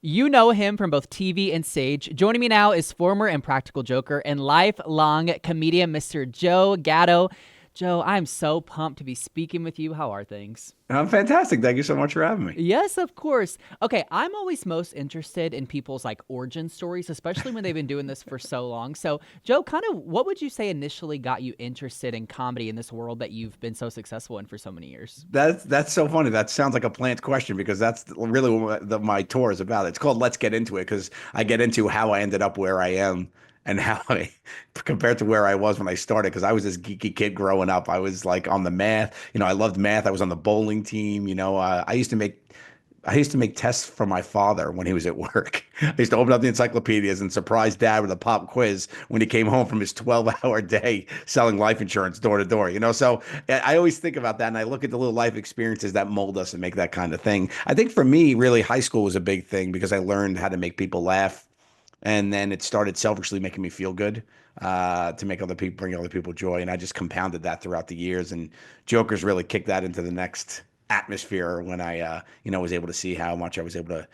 You know him from both TV and stage. Joining me now is former and practical joker and lifelong comedian Mr. Joe Gatto. Joe, I'm so pumped to be speaking with you. How are things? I'm fantastic. Thank you so much for having me. Yes, of course. Okay, I'm always most interested in people's like origin stories, especially when they've been doing this for so long. So, Joe, kind of what would you say initially got you interested in comedy in this world that you've been so successful in for so many years? That's so funny. That sounds like a planned question because that's really what my tour is about. It's called Let's Get Into It because I get into how I ended up where I am and how I compared to where I was when I started because I was this geeky kid growing up. I was like on the math, I loved math. I was on the bowling team. I used to make tests for my father when he was at work. I used to open up the encyclopedias and surprise dad with a pop quiz when he came home from his 12-hour day selling life insurance door to door. So I always think about that and I look at the little life experiences that mold us and make that kind of thing. I think for me, really, high school was a big thing because I learned how to make people laugh. And then it started selfishly making me feel good to make other people, bring other people joy. And I just compounded that throughout the years. And Joker's really kicked that into the next atmosphere when I was able to see how much I was able to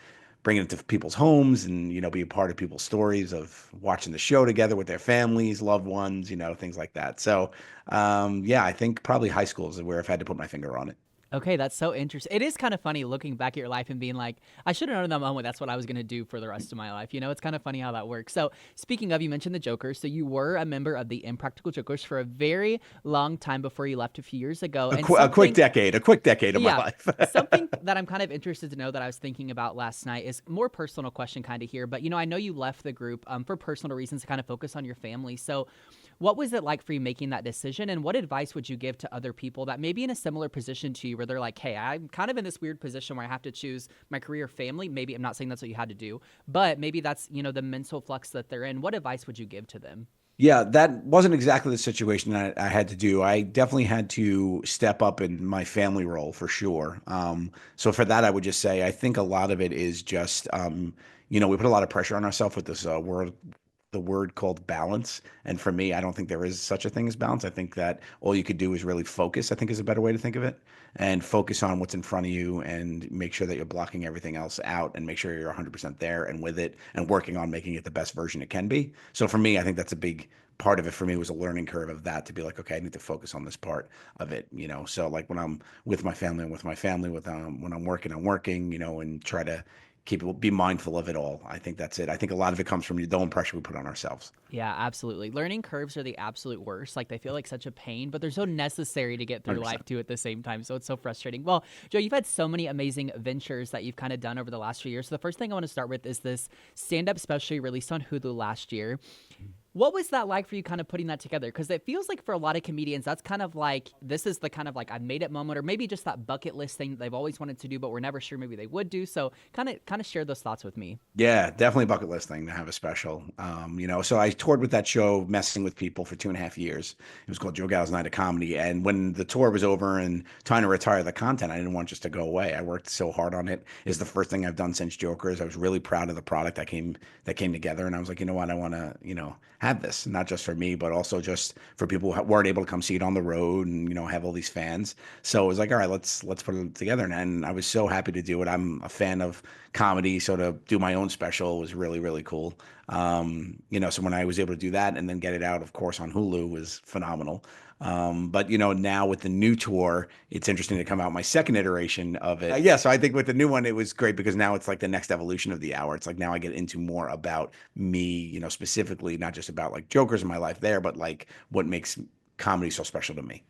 bring it into people's homes and, be a part of people's stories of watching the show together with their families, loved ones, things like that. So, yeah, I think probably high school is where I've had to put my finger on it. Okay, that's so interesting. It is kind of funny looking back at your life and being like, I should have known in that moment that's what I was going to do for the rest of my life. It's kind of funny how that works. So, speaking of, you mentioned the Jokers. So, you were a member of the Impractical Jokers for a very long time before you left a few years ago. And A quick decade of my yeah, life. something that I'm kind of interested to know that I was thinking about last night is more personal question kind of here. But, I know you left the group for personal reasons to kind of focus on your family. So, what was it like for you making that decision? And what advice would you give to other people that may be in a similar position to you where they're like, hey, I'm kind of in this weird position where I have to choose my career or family? Maybe I'm not saying that's what you had to do, but maybe that's, the mental flux that they're in. What advice would you give to them? Yeah, that wasn't exactly the situation I had to do. I definitely had to step up in my family role for sure. So for that, I would just say I think a lot of it is just, we put a lot of pressure on ourselves with this the word called balance. And for me, I don't think there is such a thing as balance. I think that all you could do is really focus, I think is a better way to think of it, and focus on what's in front of you and make sure that you're blocking everything else out and make sure you're 100% there and with it and working on making it the best version it can be. So for me, I think that's a big part of it for me was a learning curve of that to be like, okay, I need to focus on this part of it. So like when I'm with my family, I'm with my family, when I'm working, I'm working, and try to be mindful of it all. I think that's it. I think a lot of it comes from the own pressure we put on ourselves. Yeah, absolutely. Learning curves are the absolute worst. Like they feel like such a pain, but they're so necessary to get through life 100%. too at the same time. So it's so frustrating. Well, Joe, you've had so many amazing ventures that you've kind of done over the last few years. So the first thing I want to start with is this stand-up special you released on Hulu last year. What was that like for you kind of putting that together? Because it feels like for a lot of comedians, that's kind of like, this is the kind of like I made it moment, or maybe just that bucket list thing that they've always wanted to do, but we're never sure maybe they would do. So kind of share those thoughts with me. Yeah, definitely bucket list thing to have a special. So I toured with that show, messing with people for 2.5 years. It was called Joe Gal's Night of Comedy. And when the tour was over and time to retire the content, I didn't want just to go away. I worked so hard on it. It's the first thing I've done since Jokers. I was really proud of the product that came together. And I was like, you know what, I want to, have this, not just for me, but also just for people who weren't able to come see it on the road and, have all these fans. So it was like, all right, let's put it together. And I was so happy to do it. I'm a fan of comedy, so to do my own special was really, really cool. So when I was able to do that and then get it out, of course, on Hulu was phenomenal. But now with the new tour, it's interesting to come out my second iteration of it. Yeah, so I think with the new one, it was great because now it's like the next evolution of the hour. It's like now I get into more about me, specifically, not just about like jokers in my life there, but like what makes comedy so special to me.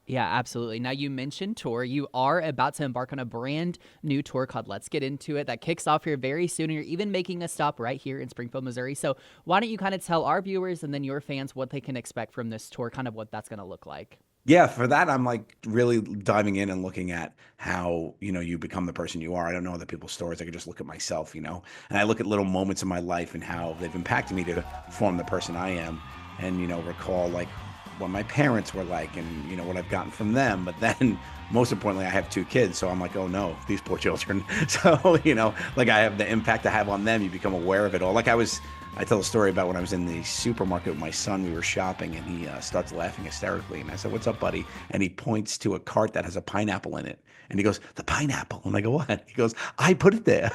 Yeah, absolutely. Now, you mentioned tour. You are about to embark on a brand new tour called Let's Get Into It that kicks off here very soon. And you're even making a stop right here in Springfield, Missouri. So, why don't you kind of tell our viewers and then your fans what they can expect from this tour, kind of what that's going to look like? Yeah, for that, I'm like really diving in and looking at how, you become the person you are. I don't know other people's stories. I can just look at myself, and I look at little moments in my life and how they've impacted me to form the person I am and, recall like what my parents were like and, what I've gotten from them. But then most importantly, I have 2 kids. So I'm like, oh no, these poor children. So, like I have the impact I have on them. You become aware of it all. I tell a story about when I was in the supermarket with my son. We were shopping, and he starts laughing hysterically. And I said, "What's up, buddy?" And he points to a cart that has a pineapple in it. And he goes, the pineapple. And I go, what? He goes, I put it there.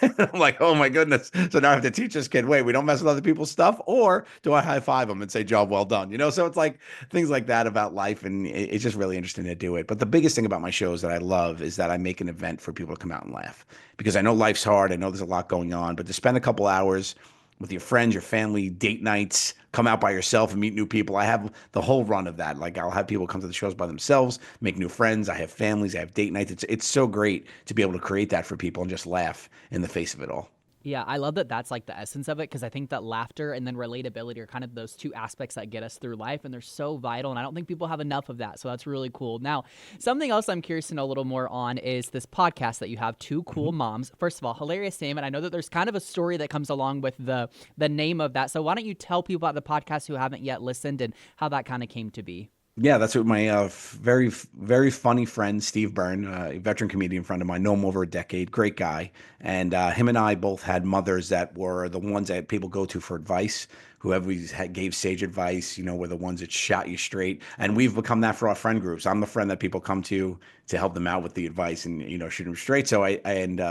And I'm like, oh my goodness. So now I have to teach this kid, wait, we don't mess with other people's stuff, or do I high five them and say, job well done? So it's like things like that about life. And it's just really interesting to do it. But the biggest thing about my shows that I love is that I make an event for people to come out and laugh, because I know life's hard. I know there's a lot going on, but to spend a couple hours with your friends, your family, date nights, come out by yourself and meet new people. I have the whole run of that. Like, I'll have people come to the shows by themselves, make new friends. I have families, I have date nights. It's so great to be able to create that for people and just laugh in the face of it all. Yeah, I love that that's like the essence of it, because I think that laughter and then relatability are kind of those two aspects that get us through life, and they're so vital, and I don't think people have enough of that, so that's really cool. Now, something else I'm curious to know a little more on is this podcast that you have, Two Cool Moms. First of all, hilarious name, and I know that there's kind of a story that comes along with the name of that, so why don't you tell people about the podcast who haven't yet listened and how that kind of came to be? Yeah, that's what my very funny friend Steve Byrne, a veteran comedian friend of mine, know him over a decade, great guy, and him and I both had mothers that were the ones that people go to for advice. Whoever gave sage advice, were the ones that shot you straight, and we've become that for our friend groups. I'm the friend that people come to help them out with the advice and shoot them straight. So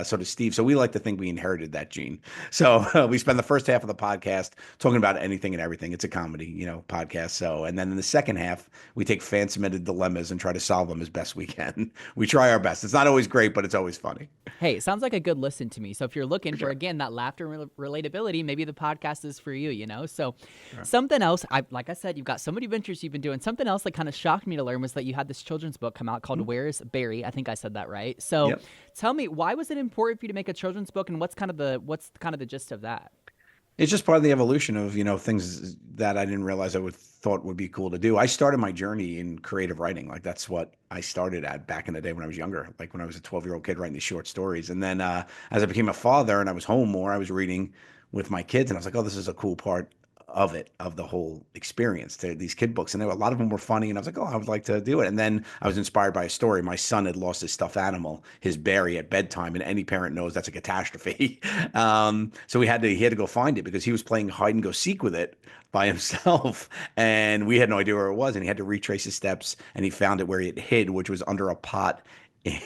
so does Steve. So we like to think we inherited that gene. So we spend the first half of the podcast talking about anything and everything. It's a comedy, podcast. So, and then in the second half, we take fan submitted dilemmas and try to solve them as best we can. We try our best. It's not always great, but it's always funny. Hey, it sounds like a good listen to me. So if you're looking for, Sure. again, that laughter and relatability, maybe the podcast is for you. So Sure. something else, like I said, you've got so many ventures you've been doing. Something else that kind of shocked me to learn was that you had this children's book come out called Where's Barry? I think I said that right. So Yep. tell me, why was it important for you to make a children's book, and what's kind of the gist of that? It's just part of the evolution of, things that I didn't realize I would thought would be cool to do. I started my journey in creative writing. Like, that's what I started at back in the day when I was younger, like when I was a 12-year-old kid writing these short stories. And then as I became a father and I was home more, I was reading with my kids, and I was like, oh, this is a cool part of the whole experience. These kid books, and a lot of them were funny, and I was like, oh, I would like to do it. And then I was inspired by a story. My son had lost his stuffed animal, his Barry, at bedtime, and any parent knows that's a catastrophe. So he had to go find it, because he was playing hide and go seek with it by himself, and we had no idea where it was, and he had to retrace his steps, and he found it where it hid, which was under a pot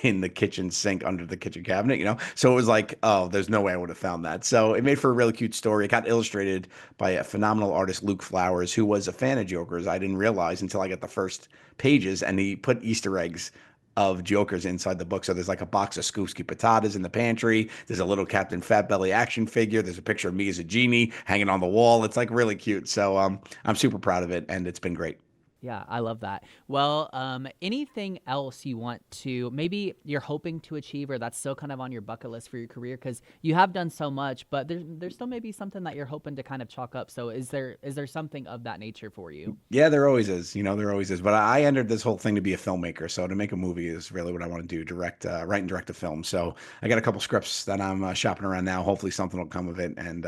in the kitchen sink under the kitchen cabinet. So it was like, oh, there's no way I would have found that. So it made for a really cute story. It got illustrated by a phenomenal artist, Luke Flowers, who was a fan of Joker's. I didn't realize until I got the first pages, and he put Easter eggs of Jokers inside the book. So there's like a box of Skoosky potatoes in the pantry. There's a little Captain Fatbelly action figure. There's a picture of me as a genie hanging on the wall. It's like really cute. So I'm super proud of it, and it's been great. Yeah, I love that. Well, anything else you want to, maybe you're hoping to achieve, or that's still kind of on your bucket list for your career? Because you have done so much, but there's still maybe something that you're hoping to kind of chalk up. So is there something of that nature for you? Yeah, there always is. There always is. But I entered this whole thing to be a filmmaker. So to make a movie is really what I want to do, write and direct a film. So I got a couple scripts that I'm shopping around now. Hopefully something will come of it. And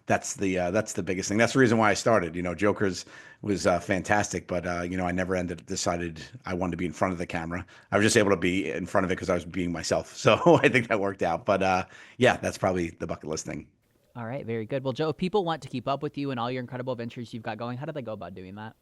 that's the biggest thing. That's the reason why I started. Jokers was fantastic, but I never decided I wanted to be in front of the camera. I was just able to be in front of it because I was being myself. So I think that worked out. But yeah, that's probably the bucket list thing. All right, very good. Well, Joe, if people want to keep up with you and all your incredible ventures you've got going, how do they go about doing that?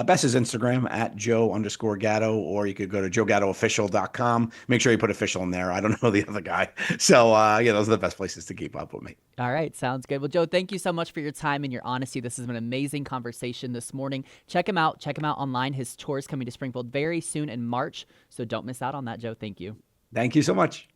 Best is Instagram at Joe_Gatto, or you could go to joegattoofficial.com. Make sure you put official in there. I don't know the other guy. So yeah, those are the best places to keep up with me. All right, sounds good. Well, Joe, thank you so much for your time and your honesty. This has been an amazing conversation this morning. Check him out. Check him out online. His tour is coming to Springfield very soon in March, so don't miss out on that, Joe. Thank you. Thank you so much.